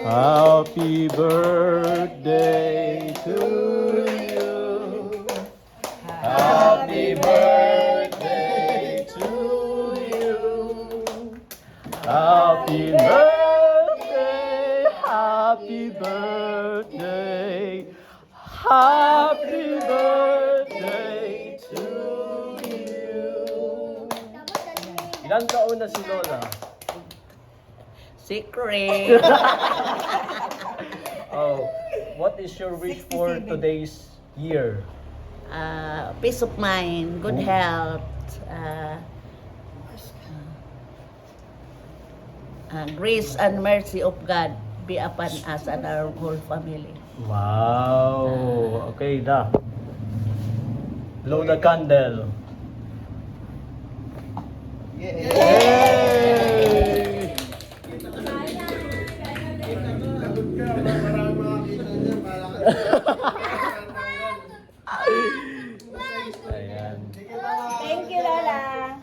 Happy birthday to you. Happy birthday to you. Happy birthday, happy birthday, happy birthday to you. Ilan taon na si Lola? Secret. Oh, what is your wish for today's year? Peace of mind, good health, grace and mercy of God be upon us and our whole family. Wow. Okay na. Blow the candle. Yay! Ayan. Thank you, Lala.